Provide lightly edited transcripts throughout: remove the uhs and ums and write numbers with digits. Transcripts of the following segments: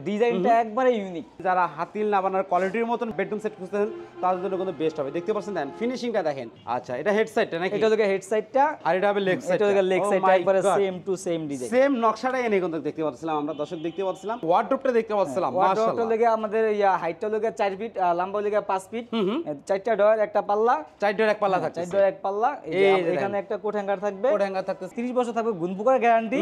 ডিজাইনটা একবারে ইউনিক। যারা হাতিল না বানার কোয়ালিটির মতন বেডরুম সেট খুঁজতেছেন তাদের জন্য কিন্তু বেস্ট হবে। দেখতে পাচ্ছেন দেন ফিনিশিংটা দেখেন। আচ্ছা এটা হেড সাইডটা নাকি? এটা হলো হেড সাইডটা আর এটা হবে লেগ সাইড। এটা হলো লেগ সাইডটা একবারে same to same design. Same নকশাটাই এনে কিন্তু দেখতে পাচ্ছিলাম আমরা, দর্শক দেখতে পাচ্ছিলাম। ওয়ার্ডরোবটা দেখতে পাচ্ছিলাম মাশাআল্লাহ। ওয়ার্ডরোবটা লাগে আমাদের হাইটটা লাগে 4 ফিট, লম্বা লাগে 5 ফিট। চারটা ডয়ার একটা পাল্লা, চার ডয়ার এক পাল্লা থাকছে। চার ডয়ার এক পাল্লা। এখানে একটা কোট হ্যাঙ্গার থাকবে। কোট হ্যাঙ্গার থাকছে। 30 বছর থাকবে গুণ পোকার গ্যারান্টি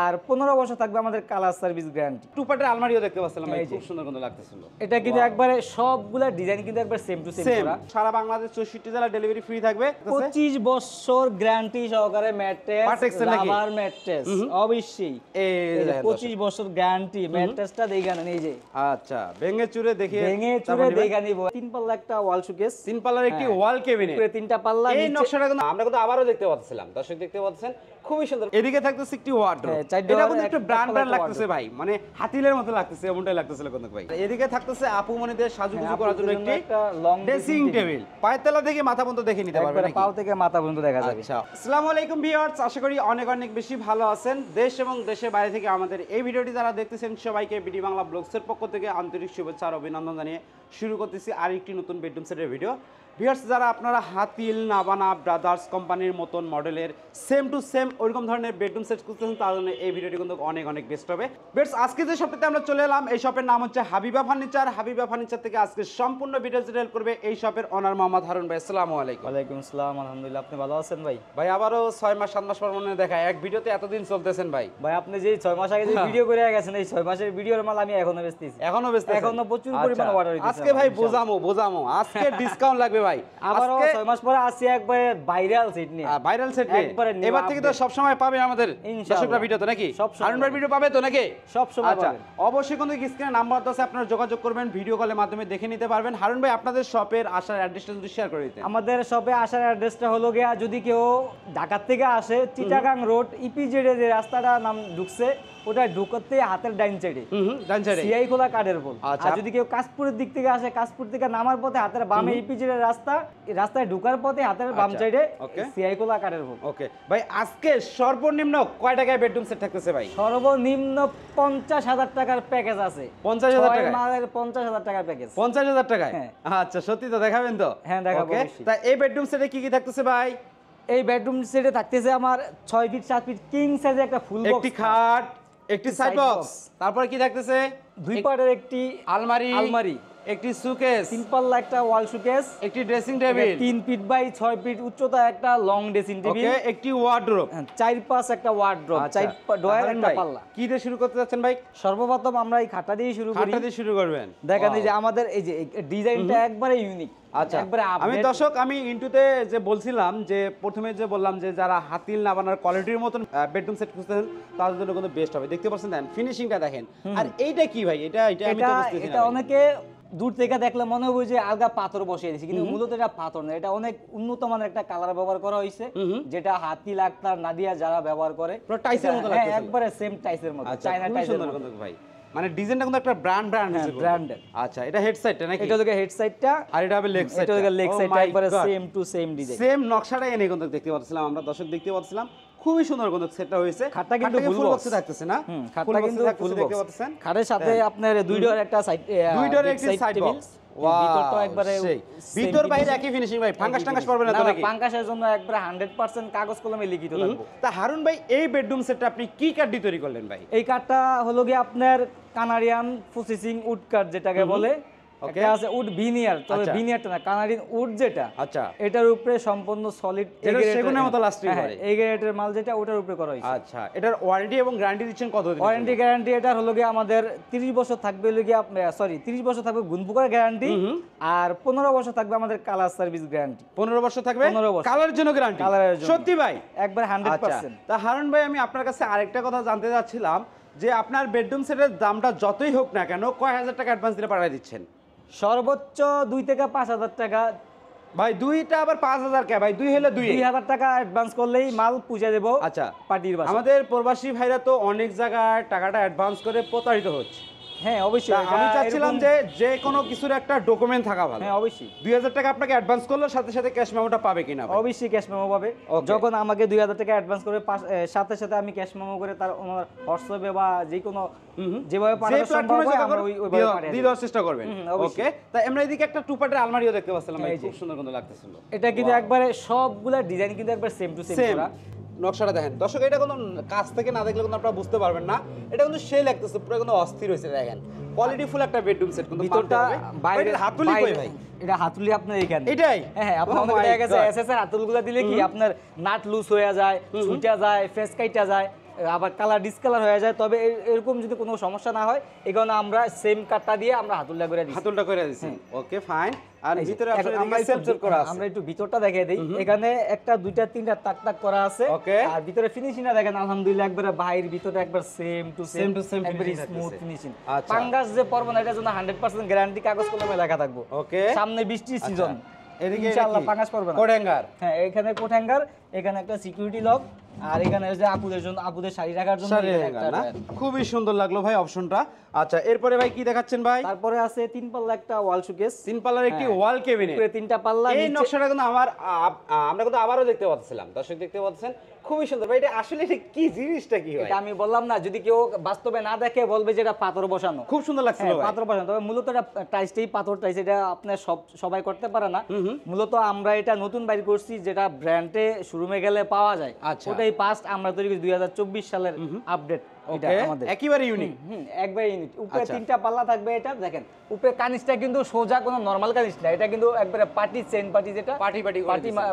আর 15 বছর থাকবে আমাদের কালার সার্ভিস গ্যারান্টি। টু পার্টের আলমারিও দেখতে পাচ্ছিলাম ভাই, খুব সুন্দর কিন্তু লাগতেছিল। এটা কিন্তু একবারে সবগুলা ডিজাইন কিন্তু একবার সেম টু সেম করা। সারা বাংলাদেশ 64 জেলা ডেলিভারি ফ্রি থাকবে। 25 বছর গ্যারান্টি সহকারে ম্যাট্রেস, রাবার ম্যাট্রেস অবশ্যই। এই 25 বছর গ্যারান্টি ম্যাট্রেসটা দেখান এই যে। আচ্ছা ভেঙে চুরে দেখিয়ে দেখা নিব। তিন পাল্লা একটা ওয়াল শোকেস, তিন পাল্লার একটি ওয়াল কেবিনেট, উপরে তিনটা পাল্লা। এই নকশাটা কিন্তু আমরা কিন্তু আবারও দেখতে পাচ্ছিলাম, দর্শক দেখতে পাচ্ছেন খুবই সুন্দর। এদিকে থাকতেছে একটি ওয়ার্ডরোব, এটা কিন্তু একটু ব্র্যান্ড লাগতেছে ভাই, মানে হাতিলের মতো লাগতেছে, এমনটাই লাগতেছিল কিন্তু ভাই। এদিকে থাকতেছে আপু মনিদের সাজুগুজু করার জন্য একটি লং ড্রেসিং টেবিল, পায়ের তলা থেকে মাথা পর্যন্ত দেখে নিতে পারবেন নাকি? পাও থেকে মাথা পর্যন্ত দেখা যাবে। আচ্ছা আসসালামু আলাইকুম ভিউয়ার্স, আশা করি অনেক অনেক বেশি ভালো আছেন। দেশ এবং দেশের বাইরে থেকে আমাদের এই ভিডিওটি যারা দেখতেছেন সবাইকে বিডি বাংলা ব্লগসের পক্ষ থেকে আন্তরিক শুভেচ্ছা আর অভিনন্দন জানিয়ে শুরু করতেছি আরেকটি নতুন বেডরুম সেটের ভিডিও। ভিউয়ার্স যারা আপনারা হাতিল, নাবানা ব্রাদার্স কোম্পানির মতন মডেলের সেম টু সেম ওইরকম ধরনের বেডরুম সেট খুঁজতেছেন তার জন্য এই ভিডিওটি কিন্তু অনেক অনেক বেস্ট হবে। ভিউয়ার্স আজকে যে শপটিতে আমরা চলে এলাম, এই শপের নাম হচ্ছে হাবিবা ফার্নিচার। হাবিবা ফার্নিচার থেকে আজকে সম্পূর্ণ ভিডিও ডিটেইল করবে এই শপের ওনার মোহাম্মদ হারুন ভাই। আসসালামু আলাইকুম। ওয়ালাইকুম আসসালাম, আলহামদুলিল্লাহ। আপনি ভালো আছেন ভাই? ভাই আবারও 6 মাস 7 মাস পর মনে দেখা এক ভিডিওতে এতদিন চলতেছেন ভাই। ভাই আপনি যে 6 মাস আগে যে ভিডিও করে গেছেন, এই 6 মাসের ভিডিওর মাল আমি এখনো বেচতেছি। এখনো প্রচুর পরিমাণে অর্ডার হইছে। আজকে ভাই বোঝামো আজকে ডিসকাউন্ট লাগবে ভাই। আবারও 6 মাস পরে আসি একবারে ভাইরাল সেট নিয়ে। ভাইরাল সেট নিয়ে এবার থেকে তো সব সময় পাবে আমাদের দর্শকরা ভিডিও তো নাকি? হারুন ভাই ভিডিও পাবে তো নাকি? সব সময় আচ্ছা পাবেন। অবশ্যই কিন্তু স্ক্রিনে নাম্বার আছে, আপনারা যোগাযোগ করবেন, ভিডিও কলের মাধ্যমে দেখে নিতে পারবেন। হারুন ভাই আপনাদের শপের আসার অ্যাড্রেসটা যদি শেয়ার করে দিতেন। আমাদের শপে আসার অ্যাড্রেসটা হলো গিয়া, যদি কেউ ঢাকা থেকে আসে চিটাগাং রোড ইপিজেড যে রাস্তাটা নাম ঢুকছে, ওটা ঢুকতে হাতের ডাইন সাইডে সিআই খোলা কাঠের পোল। আর যদি কেউ কাশপুরের দিক থেকে আসে, কাশপুর থেকে নামার পথে হাতের বামে ইপিজেড রাস্তা, রাস্তায় ঢোকার পথে হাতের বাম সাইডে সিআই খোলা কাঠের পোল। ওকে ভাই আজকে সর্বনিম্ন কয় টাকায় বেডরুম সেট থাকতেছে ভাই? সর্বনিম্ন 50,000 টাকার প্যাকেজ আছে। 50,000 টাকা মালের 50,000 টাকার প্যাকেজ। 50,000 টাকায়? আচ্ছা সত্যি তো দেখাবেন তো? হ্যাঁ দেখাবো। তা এই বেডরুম সেটে কি কি থাকতেছে ভাই? এই বেডরুম সেটে থাকতেছে আমার 6 ফিট 7 ফিট কিং সাইজের একটা ফুল বক্স, একটি খাট, একটি সাইড বক্স, তারপর কি থাকতেছে? দুই পার্টের একটি আলমারি, একটি সুকেস, তিন পাল্লা একটা ওয়াল শোকেস, একটি dressing table 3 feet by 6 feet উচ্চতা একটা লং ড্রেসিং টেবিল, ওকে, একটি ওয়ার্ডরোব, 4-5 একটা ওয়ার্ডরোব, 4 ডয়ার একটা পাল্লা। কি দিয়ে শুরু করতে যাচ্ছেন ভাই? সর্বপ্রথম আমরা এই খাটটা দিয়ে শুরু করি। খাটটা দিয়ে শুরু করবেন। দেখেন এই যে আমাদের এই যে ডিজাইনটা একবারে ইউনিক। আচ্ছা আমি দর্শক আমি ইন্টুতে যে বলছিলাম যে প্রথমে যে বললাম যে যারা হাতিল না বানার কোয়ালিটির মতন বেডরুম সেট খুঁজতেছেন তাদের জন্য কিন্তু বেস্ট হবে। দেখতে পাচ্ছেন দেন ফিনিশিংটা দেখেন। আর এইটা কি ভাই? এটা আমি তো বুঝতেছি না। এটা অনেকে দূর থেকে দেখলে মনে হবে যে আলগা পাথর বসিয়ে দিয়েছে, কিন্তু মূলত এটা পাথর না। এটা অনেক উন্নত মানের একটা কালার ব্যবহার করা হয়েছে, যেটা হাতিল আক্তার নাদিয়া যারা ব্যবহার করে টাইসের মতো লাগছে, একবারে সেম টাইসের মতো, চায়না টাইসের মতো ভাই। মানে ডিজাইনটা কিন্তু একটা ব্র্যান্ড ব্র্যান্ডের। আচ্ছা এটা হেড সাইডটা নাকি? এটা হলো হেড সাইডটা আর এটা হবে লেগ সাইড। এটা হলো লেগ সাইডটা একবারে same to same design, same নকশাটাই এনে কিন্তু দেখতে পাচ্ছিলাম আমরা, দর্শক দেখতে পাচ্ছিলাম খুবই সুন্দর কিন্তু সেটটা হয়েছে। খাটটা কিন্তু ফুল বক্সে থাকতেছে না? খাটটা কিন্তু ফুল দেখতে পাচ্ছেন। খাটের সাথে আপনার দুই ডোর একটা সাইড, দুই ডোর একটি সাইড বক্স। ভিতরটা একবারে ভিতর বাইরে একই ফিনিশিং ভাই, ফাঙ্গাস টাঙ্গাস পড়বে না তো নাকি? ফাঙ্গাসের জন্য একবারে 100% কাগজ কলমে লিখিত থাকবে। তা হারুন ভাই এই বেডরুম সেটটা আপনি কি কাঠ দিয়ে তৈরি করলেন ভাই? এই কাঠটা হলো গিয়ে আপনার কানাডিয়ান প্রসেসিং উড কাঠ যেটাকে বলে। ওকে আছে উড ভিনিয়ার, তবে ভিনিয়ারটা না, কানাডিয়ান উড যেটা। আচ্ছা এটার উপরে সম্পূর্ণ সলিড সেগুনের মতো লাস্টিং করে এই গ্রেডের মাল যেটা ওটার উপরে করা হয়েছে। আচ্ছা এটার ওয়ারেন্টি এবং গ্যারান্টি দিচ্ছেন কত দিন? ওয়ারেন্টি গ্যারান্টি এটার হলো গিয়ে আমাদের 30 বছর থাকবে, হলো গিয়ে 30 বছর থাকবে গুণ পোকার গ্যারান্টি আর 15 বছর থাকবে আমাদের কালার সার্ভিস গ্যারান্টি। 15 বছর থাকবে কালারের জন্য গ্যারান্টি? কালারের জন্য। সত্যি ভাই? একবার 100%। তা হারুন ভাই আমি আপনার কাছে আরেকটা কথা জানতে চাচ্ছিলাম যে আপনার বেডরুম সেটের দামটা যতই হোক না কেন কয় হাজার টাকা অ্যাডভান্স দিলে পাঠিয়ে দিচ্ছেন? সর্বোচ্চ 2 থেকে 5,000 টাকা ভাই। দুইটা আবার 5,000 কে ভাই? দুই হলে 2,000 টাকা অ্যাডভান্স করলেই মাল পৌঁছে দেব। আচ্ছা পার্টির বাসায়। আমাদের প্রবাসী ভাইরা তো অনেক জায়গায় টাকাটা অ্যাডভান্স করে প্রতারিত হচ্ছে। হ্যাঁ অবশ্যই। আমি চাচ্ছিলাম যে যে কোনো কিছুর একটা ডকুমেন্ট থাকা ভালো। হ্যাঁ অবশ্যই। 2000 টাকা আপনাকে অ্যাডভান্স করলো, সাথে সাথে ক্যাশ মেমোটা পাবে কিনা? অবশ্যই ক্যাশ মেমো পাবে। যখন আমাকে 2000 টাকা অ্যাডভান্স করে সাথে সাথে আমি ক্যাশ মেমো করে তার ওনার হোয়াটসঅ্যাপে বা যে কোনো যেভাবে পাঠানো সম্ভব হয় আমরা ওইভাবে পাঠিয়ে দিয়ে দেওয়ার চেষ্টা করবেন। ওকে, তাই আমরা এদিকে একটা টু পার্টের আলমারিও দেখতে পাচ্ছিলাম ভাই, খুব সুন্দর কিন্তু লাগতেছিল। এটা কিন্তু একবারে সবগুলা ডিজাইন কিন্তু একবার সেম টু সেম করা। নকশাটা দেখেন দর্শক, এটা কোনো কাছ থেকে না দেখলে কিন্তু আপনারা বুঝতে পারবেন না, এটা কিন্তু সেই লাগতেছে, পুরো কিন্তু অস্থির হয়েছে। দেখেন কোয়ালিটি ফুল একটা বেডরুম সেট, কিন্তু ভিতরটা বাইরে হাতুলি কই ভাই? এটা হাতুলি আপনার এখানে এটাই। হ্যাঁ আপনার অনেক দেখা গেছে এসএসআর হাতুলগুলো দিলে কি আপনার নাট লুজ হয়ে যায়, ছুটা যায়, ফেস কাইটা যায়, আবার কালার ডিসকালার হয়ে যায়। তবে এরকম যদি কোনো সমস্যা না হয় এই কারণে আমরা সেম কাটটা দিয়ে আমরা হাতুলটা করে দিই। হাতুলটা করে দিছি। Okay fine. আর ভিতরে আপনারা আমরা সেন্সর করা আছে। আমরা একটু ভিতরটা দেখিয়ে দেই। এখানে একটা দুইটা তিনটা তাক তাক করা আছে। আর ভিতরে ফিনিশিংটা দেখেন আলহামদুলিল্লাহ একবারে বাইরের ভিতরে একবার সেম টু সেম একবারে স্মুথ ফিনিশিং। পাঙ্গাস যে পড়বো না এটার জন্য 100% গ্যারান্টি কাগজ কলমে লেখা থাকবে। ওকে, সামনে বৃষ্টির সিজন, এদিকে ইনশাআল্লাহ পাঙ্গাস পড়বে না। কোড হ্যাঙ্গার, হ্যাঁ এখানে কোট হ্যাঙ্গার, এখানে একটা সিকিউরিটি লক, আর এখানে যে আপুদের জন্য আপুদের শাড়ি রাখার জন্য না, খুবই সুন্দর লাগলো ভাই অপশনটা। আচ্ছা এরপরে ভাই কি দেখাচ্ছেন ভাই? তারপরে আছে 3 পাল্লা একটা ওয়াল শোকেস, 3 পাল্লার একটি ওয়াল কেবিনেট, উপরে 3টা পাল্লা। এই নকশাটা কিন্তু আমরা কিন্তু আবারও দেখতে পাচ্ছিলাম, দর্শক দেখতে পাচ্ছেন, খুবই সুন্দর ভাই। এটা আসলে কি জিনিসটা কি হয়? এটা আমি বললাম না, যদি কেউ বাস্তবে না দেখে বলবে যে এটা পাথর বসানো। খুব সুন্দর লাগছিল ভাই, পাথর বসানো। তবে মূলত এটা টাইসটাই পাথর টাইস, এটা আপনার সবাই করতে পারে না। মূলত আমরা এটা নতুন বাইর করছি, যেটা ব্র্যান্ডে শোরুমে গেলে পাওয়া যায়। ওটাই ফার্স্ট আমরা তৈরি করেছি 2024 সালের আপডেট। এটা আমাদের একেবারে ইউনিক, একবারে ইউনিক। উপরে 3টা পাল্লা থাকবে। এটা দেখেন উপরে কানিসটা কিন্তু সোজা কোনো নরমাল কানিস না, এটা কিন্তু একবারে পার্টি চেইন পার্টি, যেটা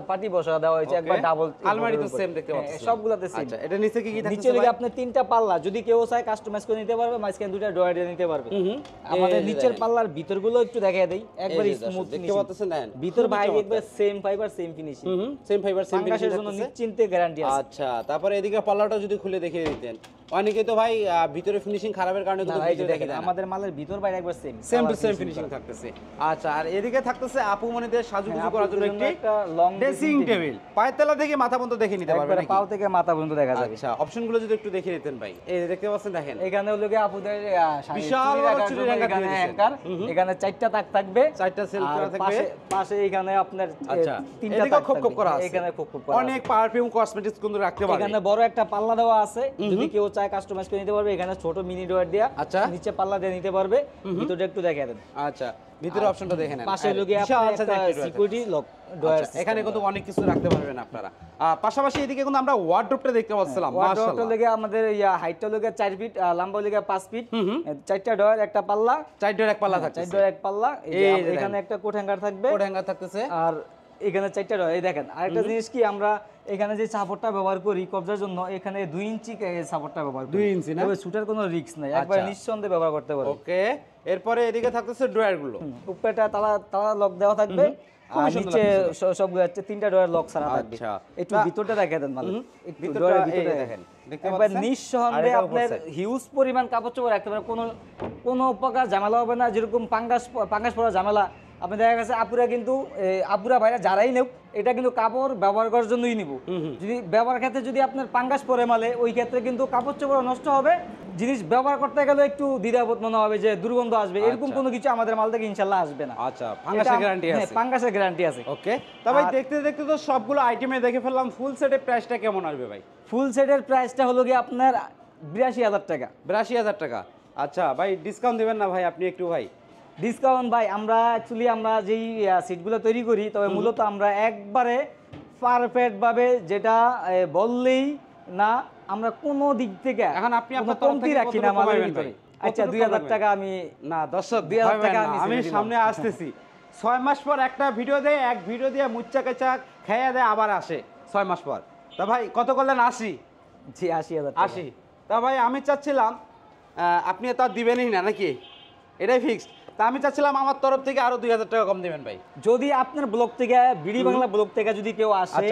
পার্টি বসা দেওয়া হয়েছে একবার ডাবল। আলমারি তো সেম দেখতে পাচ্ছেন সবগুলাতে সেম। আচ্ছা এটা নিচে কি থাকছে? নিচে লিখে আপনি 3টা পাল্লা যদি কেউ চায় কাস্টমাইজ করে নিতে পারবে, মাঝখানে 2টা ডয়ার দিয়ে নিতে পারবে। আমাদের নিচের পাল্লার ভিতরগুলো একটু দেখিয়ে দেই, একবারে স্মুথ দেখতে পাচ্ছেন। দেখেন ভিতর বাইরে একবার same fibre same finishing, same fibre same finishing জন্য নিশ্চিন্তে গ্যারান্টি আছে। আচ্ছা তারপরে এদিকে পাল্লাটা যদি খুলে দেখিয়ে দিতেন। অনেকে তো ভাই ভিতরে ফিনিশিং খারাপের কারণে কিন্তু ভিতরে দেখে দেন, আমাদের মালের ভিতর বাইরে একবার সেম টু সেম ফিনিশিং থাকতেছে। আচ্ছা আর এদিকে থাকতেছে আপু মনিদের সাজুগুজু করার জন্য একটা লং ড্রেসিং টেবিল, পায়ের তলা থেকে মাথা পর্যন্ত দেখে নিতে পারবেন, একবারে পাও থেকে মাথা পর্যন্ত দেখা যাবে। আচ্ছা অপশনগুলো যদি একটু দেখিয়ে দিতেন ভাই। এই দেখতে পাচ্ছেন, দেখেন এখানে হলো কি আপুদের বিশাল চুরি হ্যাঙ্গার, এখানে 4টা তাক থাকবে, 4টা সেল করা থাকবে। পাশে এখানে আপনার আচ্ছা 3টা তাক খোপ খোপ করা আছে, এখানে খোপ খোপ করা অনেক পারফিউম কসমেটিক্স কিন্তু রাখতে পারবেন। এখানে বড় একটা পাল্লা দেওয়া আছে, যদি কেউ চায় কাস্টমাইজ করে নিতে পারবে। এখানে ছোট মিনি ডয়ার দেয়া, আচ্ছা নিচে পাল্লা দিয়ে নিতে পারবে। ভিতরটা একটু দেখিয়ে দেন। আচ্ছা ভিতরে অপশনটা দেখেন, পাশে লোকে আপনার সিকিউরিটি লক ডয়ার, এখানে কিন্তু অনেক কিছু রাখতে পারবেন আপনারা। পাশাপাশি এদিকে কিন্তু আমরা ওয়ার্ডরোবটা দেখতে পাচ্ছিলাম, মাশাআল্লাহ। ওয়ার্ডরোবটা লাগে আমাদের হাইটটা লাগে 4 ফিট, লম্বা লাগে 5 ফিট, 4টা ডয়ার একটা পাল্লা, 4 ডয়ার এক পাল্লা থাকছে, 4 ডয়ার এক পাল্লা। এখানে একটা কোট হ্যাঙ্গার থাকবে, কোট হ্যাঙ্গার থাকতেছে, আর এখানে 4টা ডয়ার। এই দেখেন আরেকটা জিনিস কি, আমরা এখানে যে সাপোর্টটা ব্যবহার করি কবজার জন্য, এখানে 2 ইঞ্চি সাপোর্টটা ব্যবহার করি। 2 ইঞ্চি না, তবে শুটার কোনো রিস্ক নাই, একবার নিঃসন্দেহে ব্যবহার করতে পারবে। ওকে এরপরে এদিকে থাকতেছে ড্রয়ার গুলো, উপরেটা তালা লক দেওয়া থাকবে, আর নিচে সবগুলো 3টা ডয়ার লক ছাড়া থাকবে। একটু ভিতরটা দেখিয়ে দেন, মানে একটু ডয়ারের ভিতরে দেখেন, একবার নিঃসন্দেহে আপনার হিউজ পরিমাণ কাপড় চোপড় রাখতে পারেন, কোনো প্রকার ঝামেলা হবে না। যেরকম পাঙ্গাস পরা ঝামেলা, আপনি দেখা গেছে আপুরা কিন্তু আপুরা ভাইরা যারাই নেব, এটা কিন্তু কাপড় ব্যবহার করার জন্যই নিব। যদি ব্যবহার ক্ষেত্রে যদি আপনার পাঙ্গাস পরে মালে, ওই ক্ষেত্রে কিন্তু কাপড় চোপড় নষ্ট হবে, জিনিস ব্যবহার করতে গেলে একটু দ্বিধাবোধ মনে হবে যে দুর্গন্ধ আসবে, এরকম কোনো কিছু আমাদের মাল থেকে ইনশাআল্লাহ আসবে না। আচ্ছা পাঙ্গাসের গ্যারান্টি আছে, পাঙ্গাসের গ্যারান্টি আছে। ওকে তবে দেখতে দেখতে তো সবগুলো আইটেমে দেখে ফেললাম, ফুল সেটের প্রাইসটা কেমন আসবে ভাই? ফুল সেটের প্রাইসটা হলো কি আপনার 82,000 টাকা। 82,000 টাকা। আচ্ছা ভাই ডিসকাউন্ট দিবেন না ভাই আপনি একটু? ভাই ডিসকাউন্ট ভাই আমরা অ্যাকচুয়ালি আমরা যেই সিটগুলো তৈরি করি, তবে মূলত আমরা একবারে পারফেক্ট ভাবে, যেটা বললেই না আমরা কোনো দিক থেকে এখন আপনি আপনার কমতি রাখি না আমাদের ভিতরে। আচ্ছা 2,000 টাকা আমি না, দর্শক 2,000 টাকা আমি সামনে আসতেছি। 6 মাস পর একটা ভিডিও দেয়, এক ভিডিও দিয়ে মুচ্চা কেচা খেয়ে দেয়, আবার আসে 6 মাস পর। তা ভাই কত করলেন? 80? জি 80,000। 80। তা ভাই আমি চাচ্ছিলাম আপনি তো আর দিবেনই না নাকি, এটাই ফিক্সড। তা আমি চাচ্ছিলাম আমার তরফ থেকে আরো 2,000 টাকা কম দিবেন ভাই। যদি আপনার ব্লগ থেকে, বিডি বাংলা ব্লগ থেকে যদি কেউ আসে,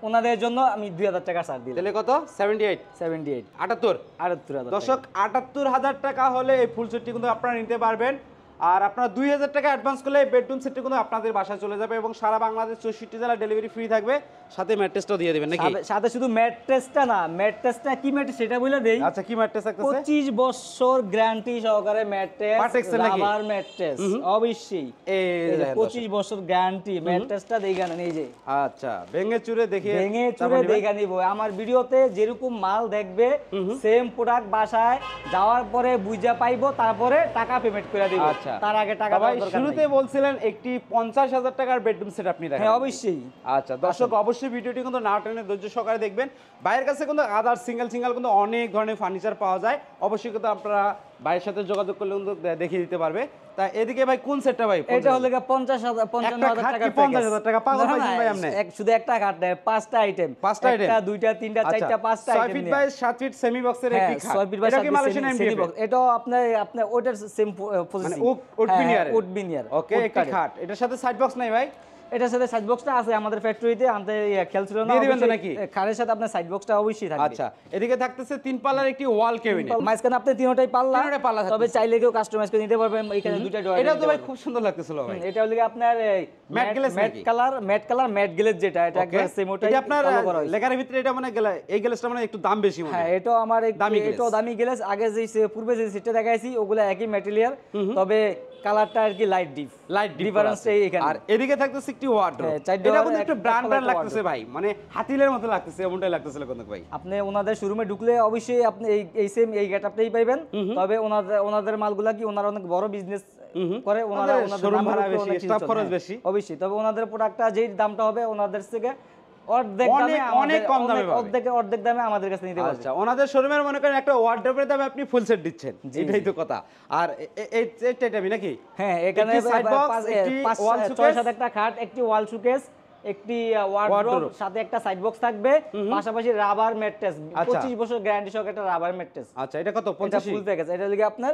ওনাদের জন্য আমি 2,000 টাকা ছাড় দিই। তাহলে কত? 78 78 78 78,000। দর্শক 78,000 টাকা হলে এই ফুল সেটটি কিন্তু আপনারা নিতে পারবেন। আর আপনারা 2000 টাকা অ্যাডভান্স করলে বেডরুম সেটটি কিন্তু আপনাদের বাসায় চলে যাবে এবং সারা বাংলাদেশ 64 জেলা ডেলিভারি ফ্রি থাকবে, সাথে ম্যাট্রেসটাও দিয়ে দিবেন নাকি? সাথে শুধু ম্যাট্রেসটা না, ম্যাট্রেসটা কি ম্যাট্রেস সেটা বলে দেই। আচ্ছা, কি ম্যাট্রেস থাকতেছে? 25 বছর গ্যারান্টি সহকারে ম্যাট্রেস, রাবার ম্যাট্রেস অবশ্যই। এই 25 বছর গ্যারান্টি ম্যাট্রেসটা দেখান এই যে। আচ্ছা, ভেঙে চুরে দেখিয়ে দেখা নিব। আমার ভিডিওতে যেরকম মাল দেখবে সেম প্রোডাক্ট বাসায় যাওয়ার পরে বুঝা পাইবো, তারপরে টাকা পেমেন্ট করে দিব। আচ্ছা, তার আগে টাকা ভাই শুরুতে বলছিলেন একটি 50,000 টাকার বেডরুম সেট আপনি রাখেন। হ্যাঁ অবশ্যই। আচ্ছা দর্শক, অবশ্যই ভিডিওটি কিন্তু না টেনে ধৈর্য সহকারে দেখবেন। ভাইয়ের কাছে কিন্তু আদার সিঙ্গেল কিন্তু অনেক ধরনের ফার্নিচার পাওয়া যায়, অবশ্যই কিন্তু আপনারা ভাইয়ের সাথে যোগাযোগ করলে কিন্তু দেখিয়ে দিতে পারবে। তা এদিকে ভাই কোন সেটটা ভাই? এটা হলো 50,000 55,000 টাকা। 50,000 টাকা পাগল ভাই আপনি। শুধু একটা খাট দেয়, 5টা আইটেম, 5টা আইটেম, একটা দুইটা তিনটা চারটা 5টা item. 6 feet by 7 feet semi বক্সের একটি খাট। 6 feet by 7 Malaysian MDF box. এটা আপনার ওটার same position, wood veneer. Wood veneer. Okay, একটি খাট। এটার সাথে সাইড বক্স নাই ভাই? এটার সাথে সাইড বক্সটা আছে আমাদের ফ্যাক্টরিতে, আনতে খেয়াল ছিল না। দিয়ে দিবেন তো নাকি? খাটের সাথে আপনার সাইড বক্সটা অবশ্যই থাকবে। আচ্ছা, এদিকে থাকতেছে 3 পাল্লার একটি ওয়াল ক্যাবিনেট। মাঝখানে আপনি তিনটাই পাল্লা, তবে চাইলে কেউ কাস্টমাইজ করে নিতে পারবেন। এখানে দুইটা ডয়ার। এটা তো ভাই খুব সুন্দর লাগতেছিল ভাই। এটা হলো আপনার matt glaze, matt colour matt glaze যেটা, এটা একদম সেম ওটাই। এটা আপনার লেখার ভিতরে এটা মানে এই গ্লেজটা মানে একটু দাম বেশি মনে হয়। হ্যাঁ, এটাও আমার এটাও দামি গ্লেজ। আগে যে পূর্বে যে সেটটা দেখাইছি ওগুলো একই ম্যাটেরিয়াল, তবে কালারটা আর কি লাইট ডিফারেন্স এখানে। আর এদিকে থাকতেছে একটি ওয়ার্ডরোব। এটা কিন্তু একটু ব্র্যান্ড লাগতেছে ভাই, মানে হাতিলের মতো লাগতেছে, এমনটাই লাগতেছিল কিন্তু ভাই। আপনি ওনাদের শোরুমে ঢুকলে অবশ্যই আপনি এই সেম এই গেটআপটাই পাবেন। তবে ওনাদের মালগুলা কি ওনারা অনেক বড় বিজনেস করে, ওনাদের শোরুম ভাড়া বেশি, স্টাফ খরচ বেশি অবশ্যই। তবে ওনাদের প্রোডাক্টটা যেই দামটা হবে ওনাদের থেকে অর্ধেক দামে, অনেক কম দামে, অর্ধেক দামে আমাদের কাছে নিতে পারবেন। আচ্ছা, ওনাদের শোরুমের মনে করেন একটা ওয়ার্ডরোবের দামে আপনি ফুল সেট দিচ্ছেন, এটাই তো কথা। আর এই সেটটা নাকি? হ্যাঁ, এখানে 6-7 একটা খাট, একটি ওয়াল শোকেস, একটি ওয়ার্ডরোব, সাথে একটা সাইড বক্স থাকবে, পাশাপাশি রাবার ম্যাট্রেস, 25 বছর গ্যারান্টি সহ একটা রাবার ম্যাট্রেস। আচ্ছা, এটা কত? 85 ফুল প্যাকেজ। এটা লাগে আপনার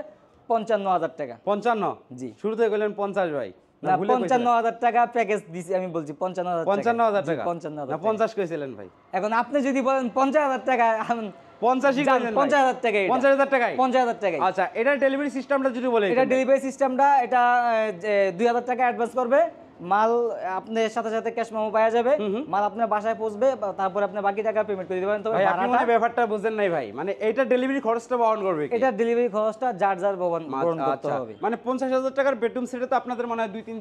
55,000 টাকা। 55? জি, শুরুতে কইলেন 50 ভাই। না, 55,000 টাকা প্যাকেজ দিছি আমি, বলছি 55,000 টাকা। 55,000 টাকা? 55,000 না 50 কইছিলেন ভাই। এখন আপনি যদি বলেন 50,000 টাকা, 50ই কইলেন। 50,000 টাকা। 50,000 টাকায়? 50,000 টাকায়। আচ্ছা, এটার ডেলিভারি সিস্টেমটা যদি বলেন? এটা ডেলিভারি সিস্টেমটা, এটা 2,000 টাকা অ্যাডভান্স করবে, মাল আপনার সাথে সাথে ক্যাশ মেমো পাওয়া যাবে, মাল আপনার বাসায় পৌঁছবে, তারপর আপনি বাকি টাকা পেমেন্ট করে দিবেন। তবে আপনি মানে ব্যাপারটা বুঝেন নাই ভাই, মানে এটা ডেলিভারি খরচটা বহন করবে কি? এটা ডেলিভারি খরচটা যার বহন করতে হবে। মানে 50,000 টাকার বেডরুম সেটে তো আপনাদের মনে হয় 2-3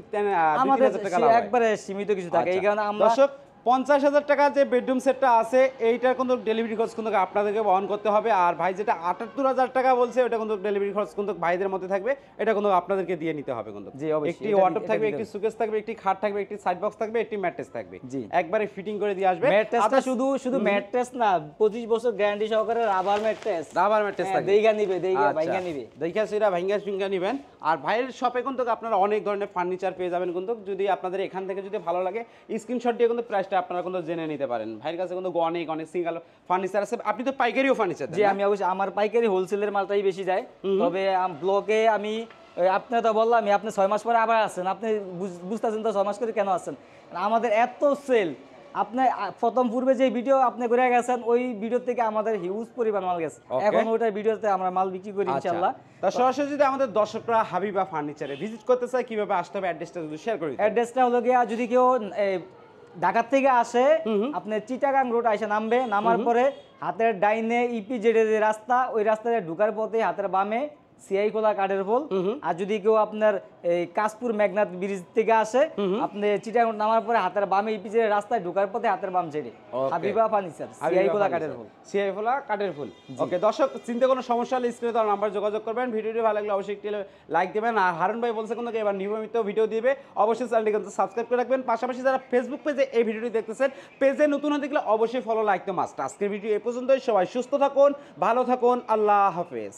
আমাদের টাকা লাভ হয়। একবারে সীমিত কিছু থাকে, এই কারণে আমরা দর্শক 50,000 টাকা যে বেডরুম সেটটা আছে, এইটার কিন্তু ডেলিভারি খরচ কিন্তু আপনাদেরকে বহন করতে হবে। আর ভাই যেটা 78,000 টাকা বলছে, ওটা কিন্তু ডেলিভারি খরচ কিন্তু ভাইদের মধ্যে থাকবে, এটা কিন্তু আপনাদেরকে দিয়ে নিতে হবে কিন্তু। একটি ওয়ার্ডরোব থাকবে, একটি সুকেস থাকবে, একটি খাট থাকবে, একটি সাইড বক্স থাকবে, একটি ম্যাট্রেস থাকবে, একবারে ফিটিং করে দিয়ে আসবে। ম্যাট্রেসটা শুধু ম্যাট্রেস না, 25 বছর গ্যারান্টি সহকারে রাবার ম্যাট্রেস থাকবে। দেইগা নিবে, ভাইঙ্গা নিবে, দেইখা সেরা ভাইঙ্গা নিবেন। আর ভাইয়ের শপে কিন্তু আপনারা অনেক ধরনের ফার্নিচার পেয়ে যাবেন কিন্তু। যদি আপনাদের এখান থেকে যদি ভালো লাগে, স্ক্রিনশট দিয়ে কিন্তু প্রাইসটা আপনারা কিন্তু জেনে নিতে পারেন। ভাইয়ের কাছে কিন্তু অনেক সিঙ্গেল ফার্নিচার আছে। আপনি তো পাইকারিও ফার্নিচার দেন? জি, আমি অবশ্যই, আমার পাইকারি হোলসেলের মালটাই বেশি যায়। তবে ব্লকে আমি আপনি তো বললাম, আপনি 6 মাস পরে আবার আসছেন, আপনি বুঝতেছেন তো 6 মাস করে কেন আসছেন। আমাদের এত সেল, আপনি প্রথম পূর্বে যে ভিডিও আপনি করে গেছেন, ওই ভিডিও থেকে আমাদের হিউজ পরিমাণ মাল গেছে। এখন ওইটার ভিডিওতে আমরা মাল বিক্রি করি ইনশাআল্লাহ। তা সরাসরি যদি আমাদের দর্শকরা হাবিবা ফার্নিচারে ভিজিট করতে চায়, কিভাবে আসতে হবে, অ্যাড্রেসটা যদি শেয়ার করি? অ্যাড্রেসটা হলো গিয়া, যদি কেউ ঢাকা থেকে আসে, আপনি চিটাগাং রোড আইসা নামবে, নামার পরে হাতের ডাইনে ইপিজেড যে রাস্তা, ওই রাস্তায় ঢুকার পথে হাতের বামে সিআই খোলা কাঠের পোল। আর যদি কেউ আপনার এই কাশপুর মেঘনাথ ব্রিজ থেকে আসে, আপনি চিটাগাং নামার পরে হাতের বামে ইপিজেড রাস্তায় ঢুকার পথে হাতের বাম সাইডে হাবিবা ফার্নিচার, সিআই খোলা কাঠের পোল, সিআই খোলা কাঠের পোল। ওকে দর্শক, চিন্তা কোনো সমস্যা হলে স্ক্রিনে দেওয়া নাম্বার যোগাযোগ করবেন। ভিডিওটি ভালো লাগলে অবশ্যই একটি লাইক দেবেন। আর হারুন ভাই বলছে কিন্তু এবার নিয়মিত ভিডিও দিবে, অবশ্যই চ্যানেলটি কিন্তু সাবস্ক্রাইব করে রাখবেন। পাশাপাশি যারা ফেসবুক পেজে এই ভিডিওটি দেখতেছেন, পেজে নতুন হয়ে দেখলে অবশ্যই ফলো, লাইক তো মাস্ট। আজকের ভিডিও এ পর্যন্তই। সবাই সুস্থ থাকুন, ভালো থাকুন, আল্লাহ হাফেজ।